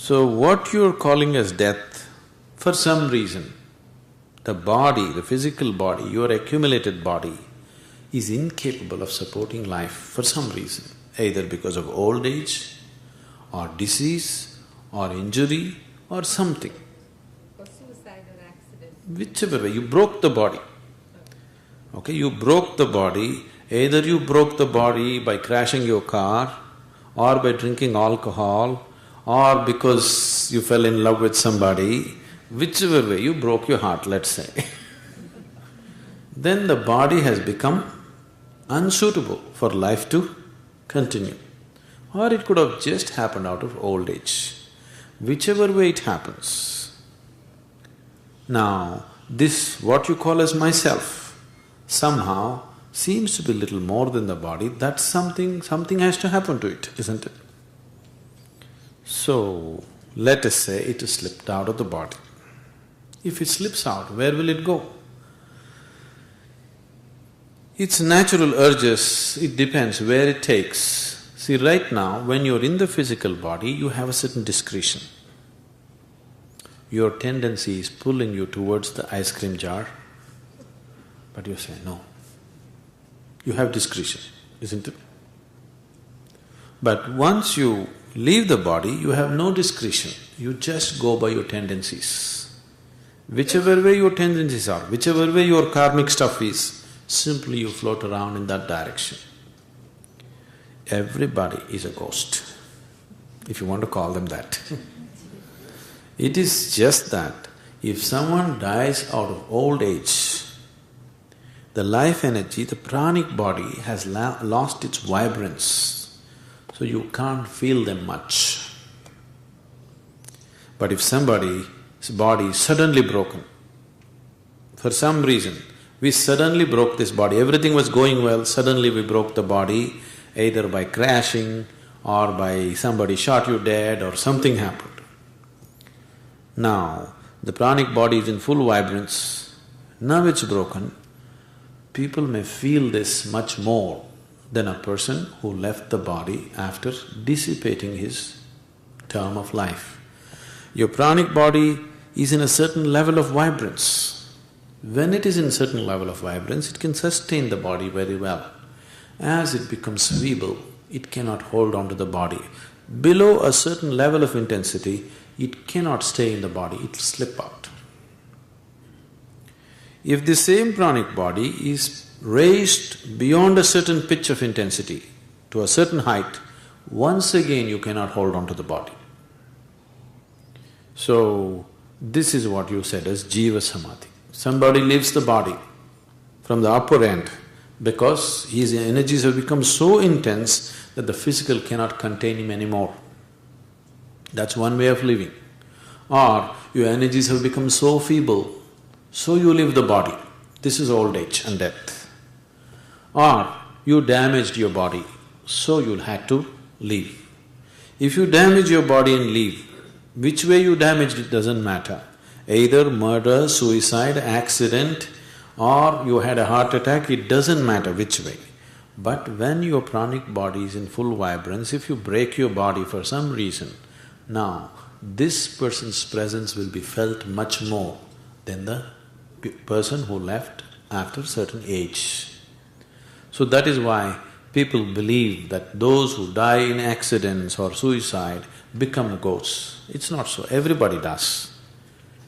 So what you're calling as death, for some reason, the body, the physical body, your accumulated body is incapable of supporting life for some reason, either because of old age or disease or injury or something. Or suicide or accident. Whichever way, you broke the body. Okay, you broke the body, either you broke the body by crashing your car or by drinking alcohol or because you fell in love with somebody, whichever way you broke your heart, let's say. Then the body has become unsuitable for life to continue. Or it could have just happened out of old age. Whichever way it happens. Now, this what you call as myself somehow seems to be little more than the body, that's something has to happen to it, isn't it? So, let us say it has slipped out of the body. If it slips out, where will it go? Its natural urges, it depends where it takes. See, right now, when you're in the physical body, you have a certain discretion. Your tendency is pulling you towards the ice cream jar, but you say no. You have discretion, isn't it? But once you leave the body, you have no discretion, you just go by your tendencies. Whichever way your tendencies are, whichever way your karmic stuff is, simply you float around in that direction. Everybody is a ghost, if you want to call them that. It is just that if someone dies out of old age, the life energy, the pranic body has lost its vibrance, so you can't feel them much. But if somebody's body is suddenly broken, for some reason, we suddenly broke this body, everything was going well, suddenly we broke the body, either by crashing or by somebody shot you dead or something happened. Now, the pranic body is in full vibrance, now it's broken, people may feel this much more than a person who left the body after dissipating his term of life. Your pranic body is in a certain level of vibrance. When it is in a certain level of vibrance, it can sustain the body very well. As it becomes feeble, it cannot hold on to the body. Below a certain level of intensity, it cannot stay in the body, it will slip out. If the same pranic body is raised beyond a certain pitch of intensity, to a certain height, once again you cannot hold on to the body. So, this is what you said as jiva samadhi. Somebody leaves the body from the upper end because his energies have become so intense that the physical cannot contain him anymore. That's one way of living. Or your energies have become so feeble, so you leave the body. This is old age and death. Or you damaged your body, so you'll have to leave. If you damage your body and leave, which way you damaged it doesn't matter. Either murder, suicide, accident, or you had a heart attack, it doesn't matter which way. But when your pranic body is in full vibrance, if you break your body for some reason, now this person's presence will be felt much more than the person who left after a certain age. So that is why people believe that those who die in accidents or suicide become ghosts. It's not so, everybody does.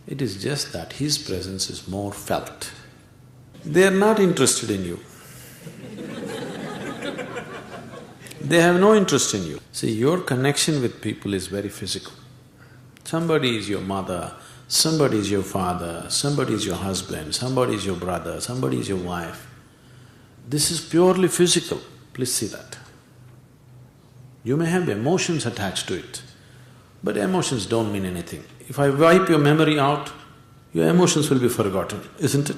It is just that his presence is more felt. They are not interested in you. They have no interest in you. See, your connection with people is very physical. Somebody is your mother, somebody is your father, somebody is your husband, somebody is your brother, somebody is your wife. This is purely physical, please see that. You may have emotions attached to it, but emotions don't mean anything. If I wipe your memory out, your emotions will be forgotten, isn't it?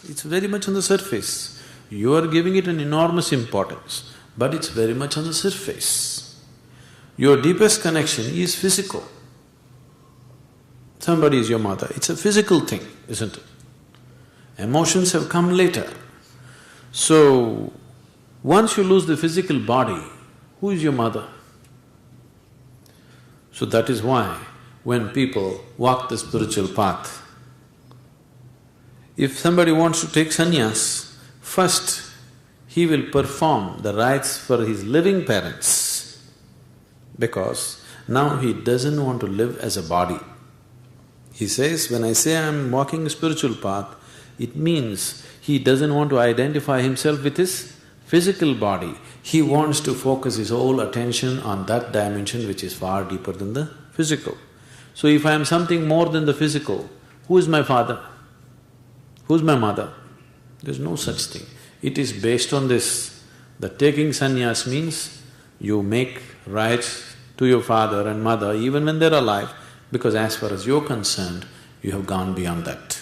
It's very much on the surface. You are giving it an enormous importance, but it's very much on the surface. Your deepest connection is physical. Somebody is your mother, it's a physical thing, isn't it? Emotions have come later. So, once you lose the physical body, who is your mother? So that is why when people walk the spiritual path. If somebody wants to take sannyas, first he will perform the rites for his living parents, because now he doesn't want to live as a body. He says, when I say I'm walking a spiritual path, it means he doesn't want to identify himself with his physical body. He wants to focus his whole attention on that dimension which is far deeper than the physical. So if I am something more than the physical, who is my father? Who's my mother? There's no such thing. It is based on this, that taking sannyas means you make rites to your father and mother even when they're alive, because as far as you're concerned, you have gone beyond that.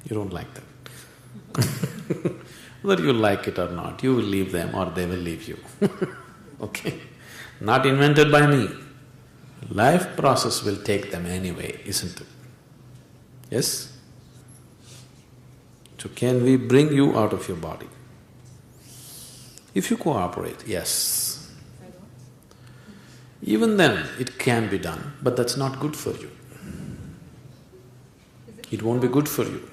You don't like that. Whether you like it or not, you will leave them or they will leave you. Okay? Not invented by me. Life process will take them anyway, isn't it? Yes? So can we bring you out of your body? If you cooperate, yes. Even then, it can be done, but that's not good for you. It won't be good for you.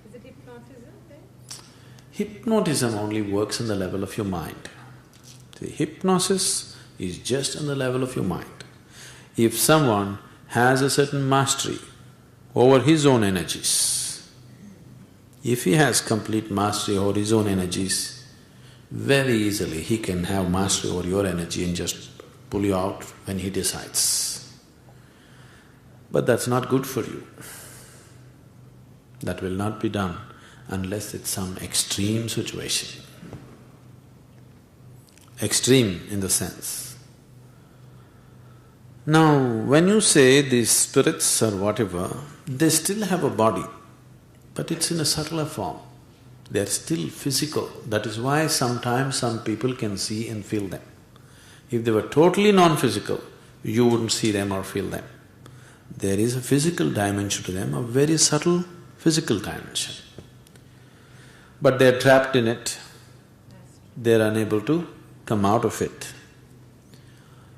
Is it hypnotism then? Hypnotism only works on the level of your mind. The hypnosis is just on the level of your mind. If someone has a certain mastery over his own energies, if he has complete mastery over his own energies, very easily he can have mastery over your energy and just pull you out when he decides. But that's not good for you. That will not be done unless it's some extreme situation. Extreme in the sense. Now, when you say these spirits or whatever, they still have a body, but it's in a subtler form. They're still physical. That is why sometimes some people can see and feel them. If they were totally non-physical, you wouldn't see them or feel them. There is a physical dimension to them, a very subtle physical dimension. But they're trapped in it, they're unable to come out of it.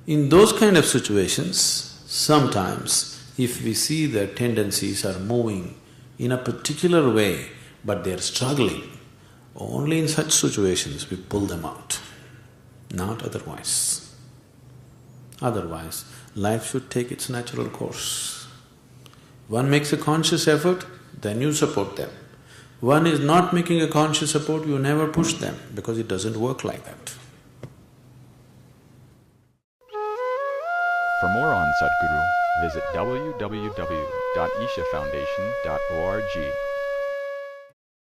In those kind of situations, sometimes if we see their tendencies are moving in a particular way, but they're struggling, only in such situations we pull them out, not otherwise. Otherwise, life should take its natural course. One makes a conscious effort, then you support them. One is not making a conscious effort, you never push them, because it doesn't work like that. For more on Sadhguru, visit www.ishafoundation.org.